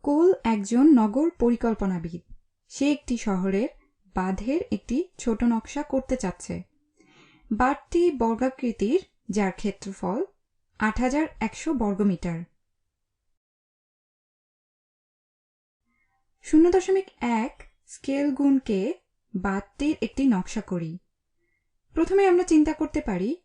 কোল একজন নগর পরিকল্পনাবিদ। সে একটি শহরের বাঁধের একটি ছোট নকশা করতে চাচ্ছে। বাঁধটি বর্গাকৃতির, যার ক্ষেত্রফল ৮১০০ বর্গমিটার। ০.১ স্কেল গুণকে বাঁধটির একটি নকশা করি। প্রথমে আমরা চিন্তা করতে পারি,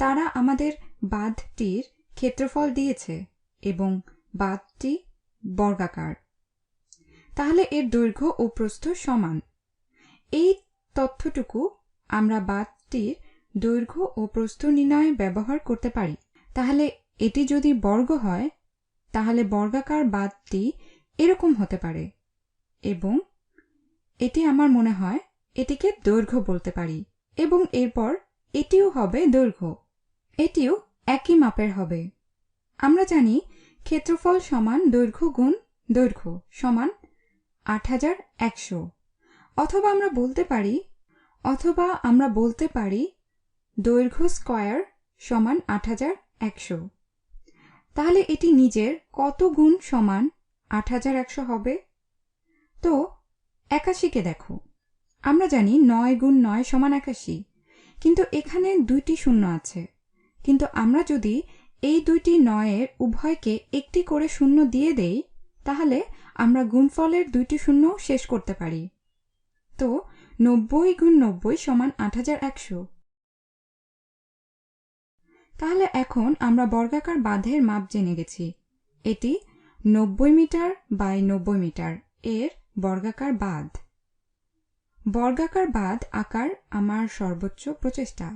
তারা আমাদের বাঁধটির ক্ষেত্রফল দিয়েছে এবং বাঁধটি বর্গাকার, তাহলে এর দৈর্ঘ্য ও প্রস্থ সমান। এই তথ্যটুকু আমরা বাঁধটির দৈর্ঘ্য ও প্রস্থ নির্ণয়ে ব্যবহার করতে পারি। তাহলে এটি যদি বর্গ হয়, তাহলে বর্গাকার বাঁধটি এরকম হতে পারে, এবং এটি আমার মনে হয় এটিকে দৈর্ঘ্য বলতে পারি। এবং এরপর এটিও হবে দৈর্ঘ্য, এটিও একই মাপের হবে। আমরা জানি ক্ষেত্রফল সমান দৈর্ঘ্য গুণ দৈর্ঘ্য সমান ৮১০০। অথবা আমরা বলতে পারি দৈর্ঘ্য স্কয়ার সমান ৮১০০। তাহলে এটি নিজের কত গুণ সমান ৮১০০ হবে? তো ৮১কে দেখো, আমরা জানি ৯ গুণ ৯ সমান ৮১, কিন্তু এখানে দুইটি শূন্য আছে। কিন্তু আমরা যদি এই দুইটি ৯-এর উভয়কে একটি করে শূন্য দিয়ে দেই, তাহলে আমরা গুণফলের দুইটি শূন্য শেষ করতে পারি। তো ৯০ গুণ ৯০ সমান ৮১০০। তাহলে এখন আমরা বর্গাকার বাঁধের মাপ জেনে গেছি। এটি ৯০ মিটার বাই ৯০ মিটার এর বর্গাকার বাঁধ। বর্গাকার বাঁধ আকার আমার সর্বোচ্চ প্রচেষ্টা।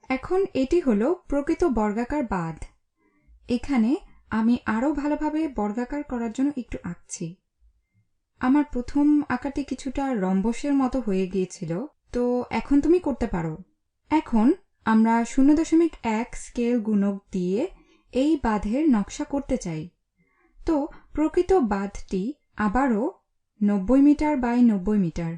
এখন এটি হলো প্রকৃত বর্গাকার বাঁধ। এখানে আমি আরো ভালোভাবে বর্গাকার করার জন্য একটু আঁকছি। আমার প্রথম আঁকাটি কিছুটা রম্বসের মতো হয়ে গিয়েছিল, তো এখন তুমি করতে পারো। এখন আমরা ০.১ স্কেল গুণক দিয়ে এই বাঁধের নকশা করতে চাই। তো প্রকৃত বাঁধটি আবারও ৯০ মিটার বাই ৯০ মিটার,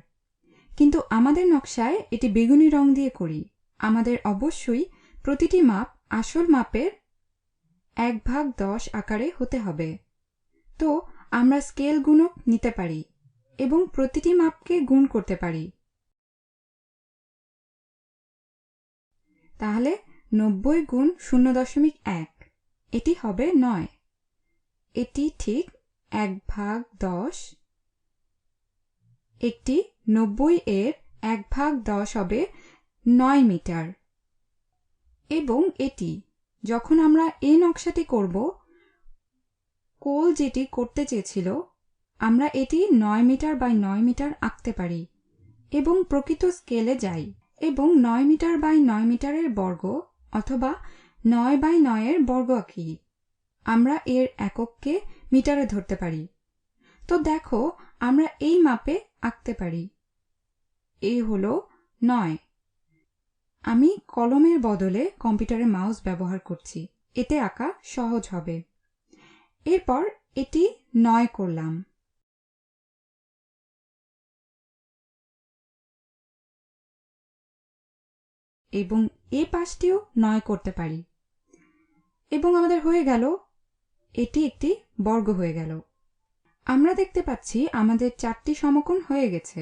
কিন্তু আমাদের নকশায় এটি বেগুনি রং দিয়ে করি। আমাদের অবশ্যই প্রতিটি মাপ আসল মাপের ১/১০ আকারে হতে হবে। তো আমরা স্কেল গুণক নিতে পারি এবং প্রতিটি মাপকে গুণ করতে পারি। তাহলে ৯০ গুণ ০.১, এটি হবে ৯। এটি ঠিক ১/১০। একটি ৯০ এর ১/১০ হবে ৯ মিটার। এবং এটি যখন আমরা এই নকশাটি করব, কোল যেটি করতে চেয়েছিল, আমরা এটি ৯ মিটার বাই ৯ মিটার আঁকতে পারি এবং প্রকৃত স্কেলে যাই এবং ৯ মিটার বাই ৯ মিটারের বর্গ অথবা ৯ বাই ৯ এর বর্গ আঁকি। আমরা এর একককে মিটারে ধরতে পারি। তো দেখো, আমরা এই মাপে আঁকতে পারি। এই হলো ৯। আমি কলমের বদলে কম্পিউটারে মাউস ব্যবহার করছি, এতে আঁকা সহজ হবে। এরপর এটি ৯ করলাম। এবং এই পাশটিও ৯ করতে পারি এবং আমাদের হয়ে গেল, এটি একটি বর্গ হয়ে গেল। আমরা দেখতে পাচ্ছি আমাদের ৪টি সমকোণ হয়ে গেছে।